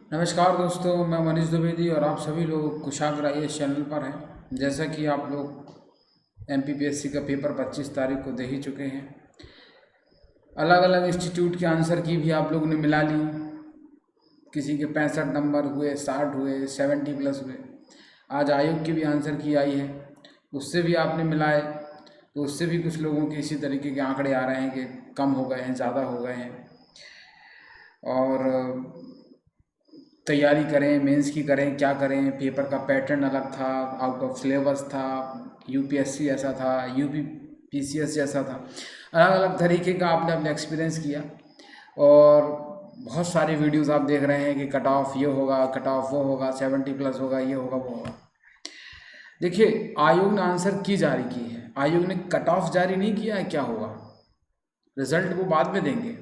नमस्कार दोस्तों, मैं मनीष द्विवेदी और आप सभी लोग कुशाग्र IAS चैनल पर हैं। जैसा कि आप लोग MPPSC का पेपर 25 तारीख को दे ही चुके हैं। अलग अलग इंस्टीट्यूट के आंसर की भी आप लोगों ने मिला ली। किसी के 65 नंबर हुए, 60 हुए, 70 प्लस हुए। आज आयोग की भी आंसर की आई है, उससे भी आपने मिलाए तो उससे भी कुछ लोगों के इसी तरीके के आंकड़े आ रहे हैं कि कम हो गए हैं, ज़्यादा हो गए हैं। और तैयारी करें, मेंस की करें, क्या करें। पेपर का पैटर्न अलग था, आउट ऑफ सिलेबस था, UPSC ऐसा था, UPPCS जैसा था। अलग अलग तरीके का आपने अपना एक्सपीरियंस किया और बहुत सारे वीडियोस आप देख रहे हैं कि कट ऑफ ये होगा, कट ऑफ वो होगा, 70 प्लस होगा, ये होगा, वो होगा। देखिए, आयोग ने आंसर की जारी की है, आयोग ने कट ऑफ जारी नहीं किया है। क्या होगा, रिजल्ट वो बाद में देंगे।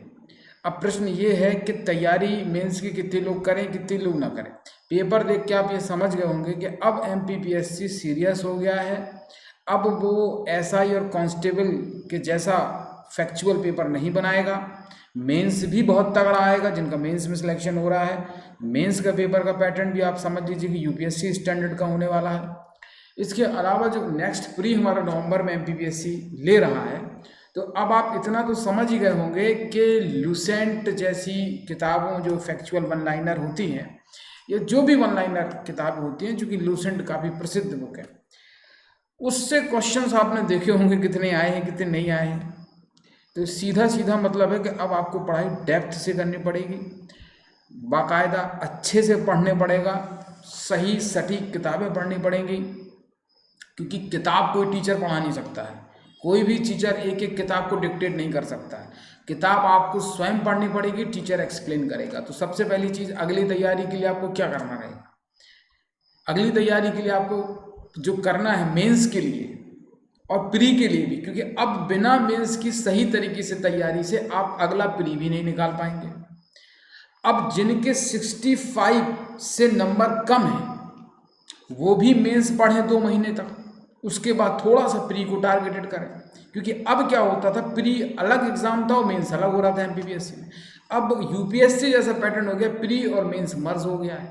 अब प्रश्न ये है कि तैयारी मेंस की कितने लोग करें, कितने लोग ना करें। पेपर देख के आप ये समझ गए होंगे कि अब MPPSC सीरियस हो गया है। अब वो SI और कांस्टेबल के जैसा फैक्चुअल पेपर नहीं बनाएगा। मेंस भी बहुत तगड़ा आएगा, जिनका मेंस में सिलेक्शन हो रहा है। मेंस का पेपर का पैटर्न भी आप समझ लीजिए कि UPSC स्टैंडर्ड का होने वाला है। इसके अलावा जो नेक्स्ट प्री हमारा नवंबर में MPPSC ले रहा है, तो अब आप इतना तो समझ ही गए होंगे कि लूसेंट जैसी किताबों, जो फैक्चुअल वन लाइनर होती हैं, या जो भी वन लाइनर किताबें होती हैं, चूँकि लूसेंट काफ़ी प्रसिद्ध बुक है, उससे क्वेश्चंस आपने देखे होंगे कितने आए हैं, कितने नहीं आए हैं। तो सीधा सीधा मतलब है कि अब आपको पढ़ाई डेप्थ से करनी पड़ेगी, बाकायदा अच्छे से पढ़ने पड़ेगा, सही सटीक किताबें पढ़नी पड़ेंगी। क्योंकि किताब कोई टीचर पढ़ा नहीं सकता है, कोई भी टीचर एक एक किताब को डिक्टेट नहीं कर सकता है। किताब आपको स्वयं पढ़नी पड़ेगी, टीचर एक्सप्लेन करेगा। तो सबसे पहली चीज़, अगली तैयारी के लिए आपको क्या करना रहेगा। अगली तैयारी के लिए आपको जो करना है मेंस के लिए और प्री के लिए भी, क्योंकि अब बिना मेंस की सही तरीके से तैयारी से आप अगला प्री भी नहीं निकाल पाएंगे। अब जिनके 65 से नंबर कम है वो भी मेंस पढ़ें 2 महीने तक, उसके बाद थोड़ा सा प्री को टारगेटेड करें। क्योंकि अब क्या होता था, प्री अलग एग्जाम था और मेंस अलग हो रहा था MPPSC में। अब UPSC जैसा पैटर्न हो गया, प्री और मेंस मर्ज हो गया है।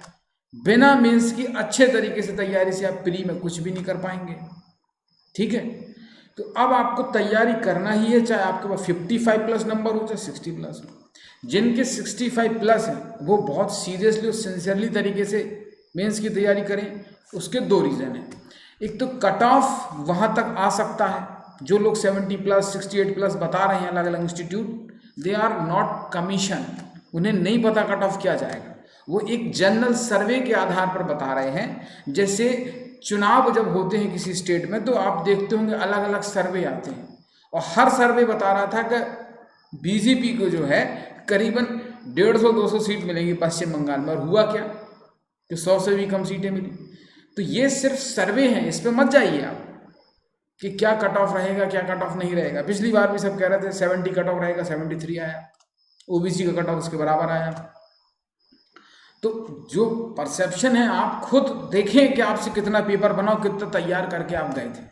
बिना मेंस की अच्छे तरीके से तैयारी से आप प्री में कुछ भी नहीं कर पाएंगे। ठीक है, तो अब आपको तैयारी करना ही है, चाहे आपके पास 55 प्लस नंबर हो, चाहे 60 प्लस हो। जिनके 65 प्लस हैं वो बहुत सीरियसली और सिंसियरली तरीके से मेंस की तैयारी करें। उसके 2 रीज़न हैं। एक तो कट ऑफ वहाँ तक आ सकता है, जो लोग 70 प्लस 68 प्लस बता रहे हैं अलग अलग institute, they are not commission, उन्हें नहीं पता कट ऑफ क्या जाएगा। वो एक जनरल सर्वे के आधार पर बता रहे हैं। जैसे चुनाव जब होते हैं किसी स्टेट में, तो आप देखते होंगे अलग अलग सर्वे आते हैं, और हर सर्वे बता रहा था कि BJP को जो है करीबन 150-200 सीट मिलेंगी पश्चिम बंगाल में, और हुआ क्या कि 100 से भी कम सीटें मिली। तो ये सिर्फ सर्वे हैं, इस पर मत जाइए आप कि क्या कट ऑफ रहेगा, क्या कट ऑफ नहीं रहेगा। पिछली बार भी सब कह रहे थे 70 कट ऑफ रहेगा, 73 आया। OBC का कट ऑफ उसके बराबर आया। तो जो परसेप्शन है, आप खुद देखें कि आपसे कितना पेपर बनाओ, कितना तैयार करके आप गए थे।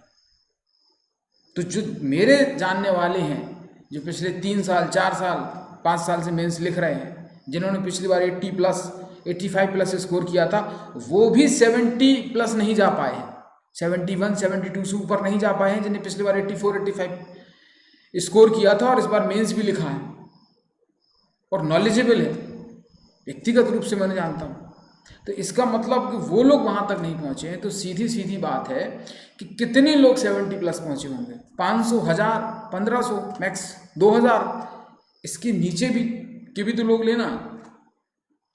तो जो मेरे जानने वाले हैं, जो पिछले 3 साल 4 साल 5 साल से मेंस लिख रहे हैं, जिन्होंने पिछली बार 80 प्लस 85 प्लस स्कोर किया था, वो भी 70 प्लस नहीं जा पाए हैं, 71 72 से ऊपर नहीं जा पाए हैं, जिन्हें पिछली बार 84 85 स्कोर किया था और इस बार मेंस भी लिखा है और नॉलेजेबल है, व्यक्तिगत रूप से मैंने जानता हूँ। तो इसका मतलब कि वो लोग वहाँ तक नहीं पहुँचे हैं। तो सीधी सीधी बात है कि कितने लोग 70 प्लस पहुँचे होंगे, 500, 1000, 1500, मैक्स 2000, इसके नीचे भी तो लोग लेना।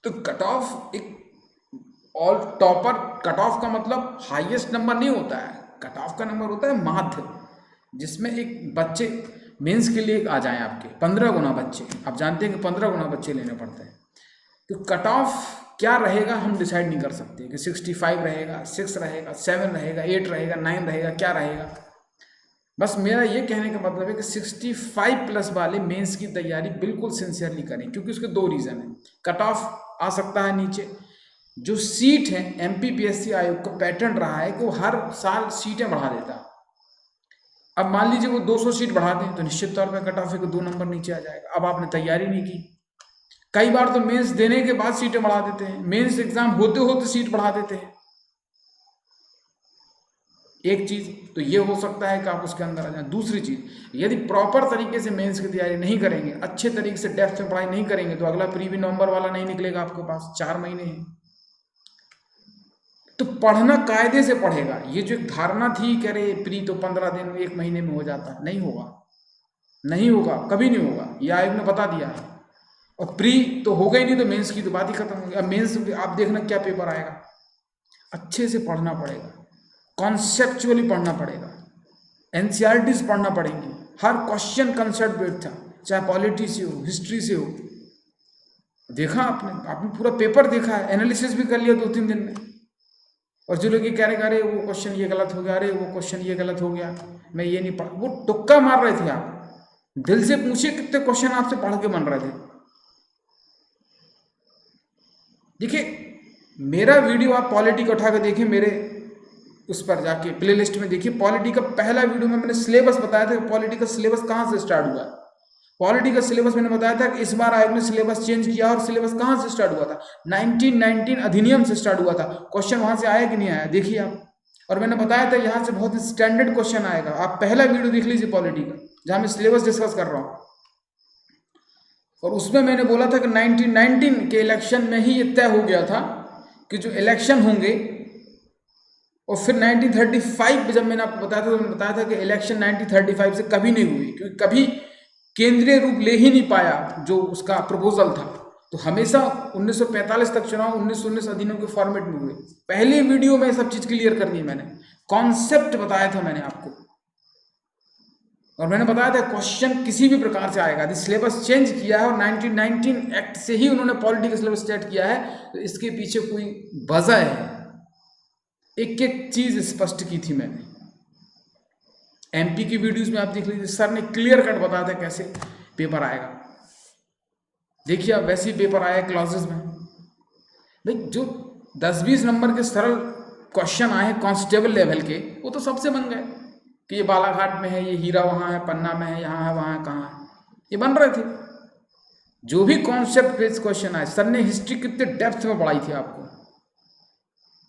तो कट ऑफ एक ऑल टॉपर, कट ऑफ का मतलब हाईएस्ट नंबर नहीं होता है, कट ऑफ का नंबर होता है माध्य, जिसमें एक बच्चे मेंस के लिए आ जाएं आपके 15 गुना बच्चे, आप जानते हैं कि 15 गुना बच्चे लेने पड़ते हैं। तो कट ऑफ क्या रहेगा हम डिसाइड नहीं कर सकते कि 65 रहेगा, 6 रहेगा, 7 रहेगा, 8 रहेगा, 9 रहेगा, क्या रहेगा। बस मेरा ये कहने का मतलब है कि 65 प्लस वाले मेंस की तैयारी बिल्कुल सिंसियरली करें, क्योंकि उसके 2 रीज़न हैं। कट ऑफ आ सकता है नीचे, जो सीट है MPPSC आयोग का पैटर्न रहा है कि वो हर साल सीटें बढ़ा देता है। अब मान लीजिए वो 200 सीट बढ़ा दें तो निश्चित तौर पर कट ऑफ के 2 नंबर नीचे आ जाएगा। अब आपने तैयारी नहीं की, कई बार तो मेंस देने के बाद सीटें बढ़ा देते हैं, मेंस एग्जाम होते होते सीट बढ़ा देते हैं। एक चीज तो ये हो सकता है कि आप उसके अंदर आ जाए। दूसरी चीज, यदि प्रॉपर तरीके से मेंस की तैयारी नहीं करेंगे, अच्छे तरीके से डेप्थ में पढ़ाई नहीं करेंगे, तो अगला प्री भी नवंबर वाला नहीं निकलेगा आपके पास, 4 महीने हैं। तो पढ़ना कायदे से पढ़ेगा। ये जो एक धारणा थी कि अरे प्री तो 15 दिन 1 महीने में हो जाता है, नहीं होगा, नहीं होगा, कभी नहीं होगा, ये आयोग ने बता दिया है। और प्री तो होगा ही नहीं, तो मेंस की तो बात ही खत्म होगी। अब मेंस आप देखना क्या पेपर आएगा। अच्छे से पढ़ना पड़ेगा, कॉन्सेप्चुअली पढ़ना पड़ेगा, एनसीईआरटीज पढ़ना पड़ेंगी, हर क्वेश्चन कंसेप्ट बेस्ड था, चाहे पॉलिटी से हो, हिस्ट्री से हो। देखा आपने पूरा पेपर देखा है, एनालिसिस भी कर लिया 2-3 दिन में। और जो लोग ये कह रहे अरे वो क्वेश्चन ये गलत हो गया, अरे वो क्वेश्चन ये गलत हो गया, मैं ये नहीं पढ़, वो तुक्का मार रहे थे। आप दिल से पूछिए कितने क्वेश्चन आपसे पढ़ के बन रहे थे। देखिए मेरा वीडियो आप पॉलिटी का उठा के देखिए, मेरे उस पर जाके प्लेलिस्ट में देखिए, पॉलिटी का पहला वीडियो में मैंने सिलेबस बताया था। पॉलिटी का सिलेबस कहाँ से स्टार्ट हुआ है, पॉलिटी का सिलेबस मैंने बताया था कि इस बार आयोग ने सिलेबस चेंज किया। और सिलेबस कहाँ से स्टार्ट हुआ था, 1919 अधिनियम से स्टार्ट हुआ था। क्वेश्चन वहां से आया कि नहीं आया, देखिए आप। और मैंने बताया था यहाँ से बहुत स्टैंडर्ड क्वेश्चन आएगा। आप पहला वीडियो देख लीजिए पॉलिटी का, जहाँ मैं सिलेबस डिस्कस कर रहा हूँ। और उसमें मैंने बोला था कि 1919 के इलेक्शन में ही ये तय हो गया था कि जो इलेक्शन होंगे। और फिर 1935 जब मैंने आपको बताया था, तो मैंने बताया था कि इलेक्शन 1935 से कभी नहीं हुई, क्योंकि कभी केंद्रीय रूप ले ही नहीं पाया जो उसका प्रपोजल था। तो हमेशा 1945 तक चुनाव 1919 अधिनियम के फॉर्मेट में हुए। पहले वीडियो में सब चीज क्लियर कर दी मैंने, कॉन्सेप्ट बताया था मैंने आपको। और मैंने बताया था क्वेश्चन किसी भी प्रकार से आएगा। यदि सिलेबस चेंज किया है और 1919 एक्ट से ही उन्होंने पॉलिटिकल सिलेबस सेट किया है, तो इसके पीछे कोई वजह है। एक एक चीज स्पष्ट की थी मैंने। एमपी की वीडियोस में आप देख लीजिए, सर ने क्लियर कट बताया था कैसे पेपर आएगा। देखिए अब वैसे ही पेपर आया क्लॉजेस में। भाई जो 10-20 नंबर के सरल क्वेश्चन आए कांस्टेबल लेवल के, वो तो सबसे बन गए कि ये बालाघाट में है, ये हीरा वहाँ है, पन्ना में है, यहाँ है, वहाँ है, कहाँ है, ये बन रहे थे। जो भी कॉन्सेप्ट बेस्ड क्वेश्चन आए, सर ने हिस्ट्री कितने डेप्थ में पढ़ाई थी आपको,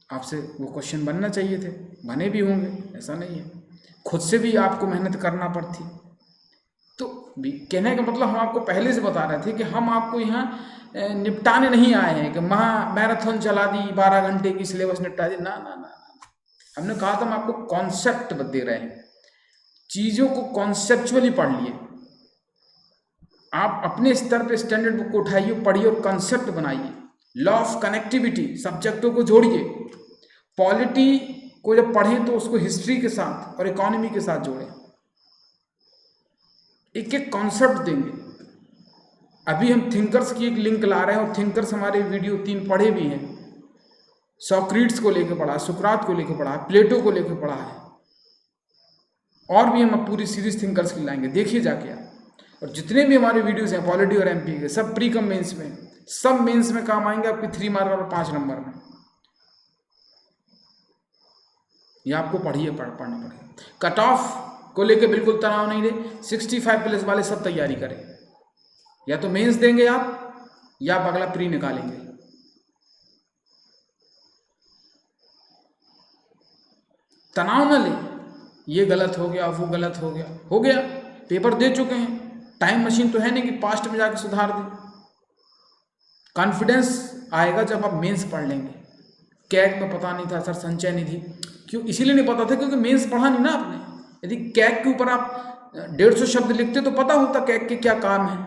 आपसे वो क्वेश्चन बनना चाहिए थे, बने भी होंगे, ऐसा नहीं है। खुद से भी आपको मेहनत करना पड़ती। तो कहने का मतलब हम आपको पहले से बता रहे थे कि हम आपको यहाँ निपटाने नहीं आए हैं कि मैराथन चला दी, 12 घंटे की सिलेबस निपटा दी, ना ना ना। हमने कहा था हम आपको कॉन्सेप्ट दे रहे हैं, चीज़ों को कॉन्सेप्चुअली पढ़ लिए। आप अपने स्तर पे स्टैंडर्ड बुक को उठाइए, पढ़िए और कॉन्सेप्ट बनाइए। लॉ ऑफ कनेक्टिविटी, सब्जेक्टों को जोड़िए। पॉलिटी को जब पढ़ें तो उसको हिस्ट्री के साथ और इकोनॉमी के साथ जोड़ें, एक एक कॉन्सेप्ट देंगे। अभी हम थिंकर्स की एक लिंक ला रहे हैं, और थिंकर्स हमारे वीडियो 3 पढ़े भी हैं। सॉक्रेटिस को लेकर पढ़ा, सुकरात को लेकर पढ़ा, प्लेटो को लेकर पढ़ा है, और भी हम पूरी सीरीज थिंकर्स की लाएंगे, देखिए जाके आप। और जितने भी हमारे वीडियोस हैं पॉलिटी और एमपी के, सब प्री कम मेंस में, सब मेंस में काम आएंगे आपके 3 मार्क और 5 नंबर में। ये आपको पढ़ना पड़ेगा। कट ऑफ को लेकर बिल्कुल तनाव नहीं ले, 65+ वाले सब तैयारी करें। या तो मेंस देंगे आप, या आप अगला प्री निकालेंगे। तनाव ना ले, ये गलत हो गया, वो गलत हो गया, हो गया, पेपर दे चुके हैं। टाइम मशीन तो है नहीं कि पास्ट में जाकर सुधार दें। कॉन्फिडेंस आएगा जब आप मेंस पढ़ लेंगे। कैग में पता नहीं था सर, संचय निधि क्यों, इसीलिए नहीं पता था क्योंकि मेंस पढ़ा नहीं ना आपने। यदि कैग के ऊपर आप 150 शब्द लिखते तो पता होता कैग के क्या काम है।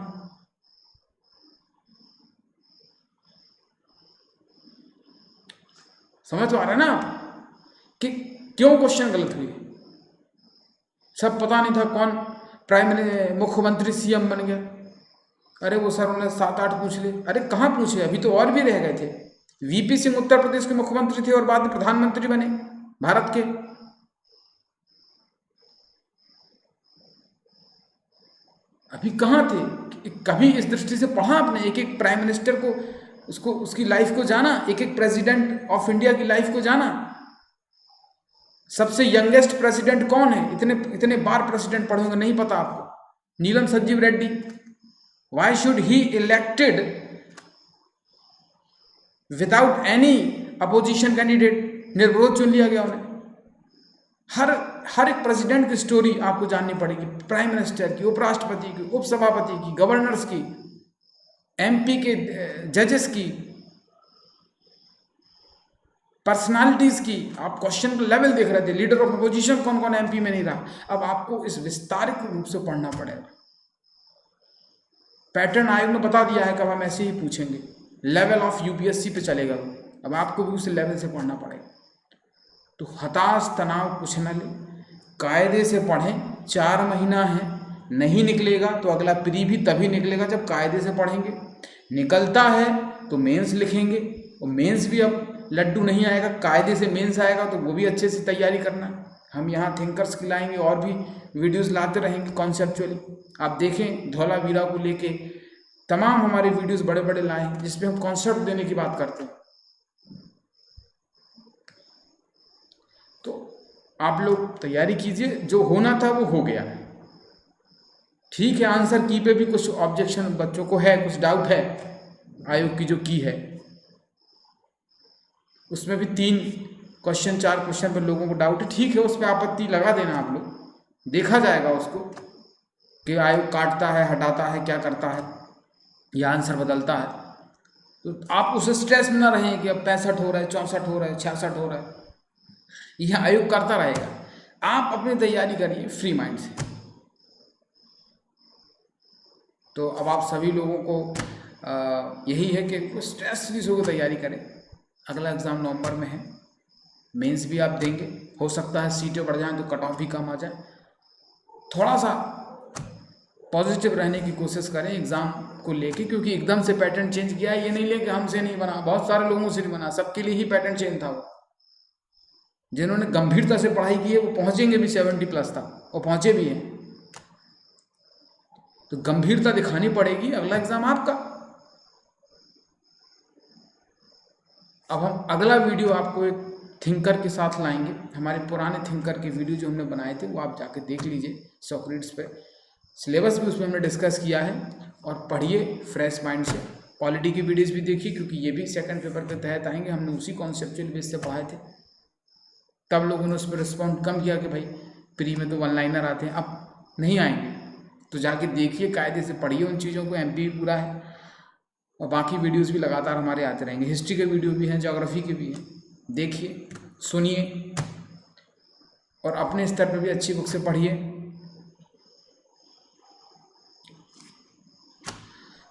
समझ तो आ रहा है ना कि क्यों क्वेश्चन गलत हुए। सब पता नहीं था कौन मुख्यमंत्री सीएम बन गया। अरे वो सर उन्होंने 7-8 पूछ लिए। अरे कहाँ पूछे, अभी तो और भी रह गए थे। वीपी सिंह उत्तर प्रदेश के मुख्यमंत्री थे और बाद में प्रधानमंत्री बने भारत के। अभी कहाँ थे, कभी इस दृष्टि से पढ़ा आपने? एक एक प्राइम मिनिस्टर को, उसको, उसकी लाइफ को जाना, एक एक प्रेसिडेंट ऑफ इंडिया की लाइफ को जाना। सबसे यंगेस्ट प्रेसिडेंट कौन है, इतने बार प्रेसिडेंट पढ़े होंगे, नहीं पता आपको? Neelam Sanjiva Reddy. Why should he elected without any opposition candidate निर्विरोध चुन लिया गया उन्हें। हर एक प्रेसिडेंट की स्टोरी आपको जाननी पड़ेगी, प्राइम मिनिस्टर की, उपराष्ट्रपति की, उपसभापति की, गवर्नर्स की, एमपी के जजेस की, पर्सनालिटीज की। आप क्वेश्चन का लेवल देख रहे थे, लीडर ऑफ अपोजिशन कौन कौन एमपी में नहीं रहा। अब आपको इस विस्तारित रूप से पढ़ना पड़ेगा। पैटर्न आयोग ने बता दिया है कि अब हम ऐसे ही पूछेंगे, लेवल ऑफ यूपीएससी पे चलेगा। अब आपको भी उस लेवल से पढ़ना पड़ेगा। तो हताश तनाव कुछ न ले, कायदे से पढ़ें। 4 महीना है, नहीं निकलेगा तो अगला प्री भी तभी निकलेगा जब कायदे से पढ़ेंगे। निकलता है तो मेंस लिखेंगे, और मेंस भी अब लड्डू नहीं आएगा, कायदे से मेंस आएगा, तो वो भी अच्छे से तैयारी करना है। हम यहाँ थिंकर्स की लाएंगे और भी वीडियोस लाते रहेंगे कॉन्सेप्चुअली। आप देखें धौलावीरा को लेके तमाम हमारे वीडियोस बड़े बड़े लाए हैं जिसपे हम कॉन्सेप्ट देने की बात करते हैं। तो आप लोग तैयारी कीजिए, जो होना था वो हो गया। ठीक है, आंसर की पे भी कुछ ऑब्जेक्शन बच्चों को है, कुछ डाउट है। आयोग की जो की है उसमें भी 3 क्वेश्चन 4 क्वेश्चन पर लोगों को डाउट है। ठीक है, उस पर आपत्ति लगा देना आप लोग, देखा जाएगा उसको कि आयोग काटता है, हटाता है, क्या करता है, या आंसर बदलता है। तो आप उस स्ट्रेस में ना रहें कि अब 65 हो रहा है, 64 हो रहा है, 66 हो रहा है। यह आयोग करता रहेगा। आप अपनी तैयारी करिए फ्री माइंड से। तो अब आप सभी लोगों को यही है कि स्ट्रेस फ्री होकर तैयारी करें। अगला एग्ज़ाम नवंबर में है, मेंस भी आप देंगे। हो सकता है सीटें बढ़ जाएं तो कट ऑफ भी कम आ जाए। थोड़ा सा पॉजिटिव रहने की कोशिश करें एग्ज़ाम को लेके, क्योंकि एकदम से पैटर्न चेंज किया है। ये नहीं ले कि हमसे नहीं बना, बहुत सारे लोगों से नहीं बना, सबके लिए ही पैटर्न चेंज था। वो जिन्होंने गंभीरता से पढ़ाई की है वो पहुँचेंगे भी 70+ तक, और पहुँचे भी हैं। तो गंभीरता दिखानी पड़ेगी। अगला एग्ज़ाम आपका। अब हम अगला वीडियो आपको एक थिंकर के साथ लाएंगे। हमारे पुराने थिंकर के वीडियो जो हमने बनाए थे वो आप जाके देख लीजिए सॉक्रेटिस पे। सिलेबस भी उसमें हमने डिस्कस किया है, और पढ़िए फ्रेश माइंड से। पॉलिटी की वीडियोस भी देखिए, क्योंकि ये भी सेकंड पेपर के तहत आएंगे। हमने उसी कॉन्सेप्चुअल बेस से पढ़ाए थे, तब लोगों ने उस पर रिस्पॉन्ड कम किया कि भाई प्री में तो 1 लाइनर आते हैं, अब नहीं आएंगे। तो जाके देखिए, कायदे से पढ़िए उन चीज़ों को। एमपी भी पूरा है, और बाकी वीडियोस भी लगातार हमारे आते रहेंगे। हिस्ट्री के वीडियो भी हैं, ज्योग्राफी के भी हैं। देखिए, सुनिए, और अपने स्तर पर भी अच्छी बुक से पढ़िए।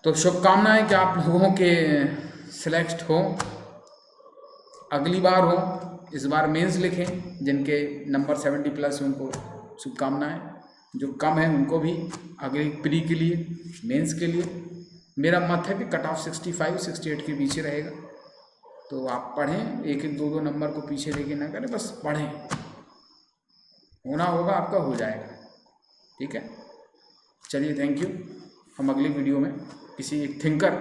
तो शुभकामनाएं कि आप लोगों के सिलेक्ट हो, अगली बार हो। इस बार मेंस लिखें, जिनके नंबर 70+ उनको शुभकामनाएं। जो कम है उनको भी अगले प्री के लिए, मेंस के लिए। मेरा मत है कि कट ऑफ 65-68 के पीछे रहेगा। तो आप पढ़ें, 1-1 2-2 नंबर को पीछे लेके ना करें, बस पढ़ें। होना होगा आपका, हो जाएगा। ठीक है, चलिए, थैंक यू। हम अगली वीडियो में किसी एक थिंकर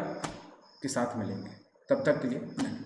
के साथ मिलेंगे। तब तक के लिए धन्यवाद।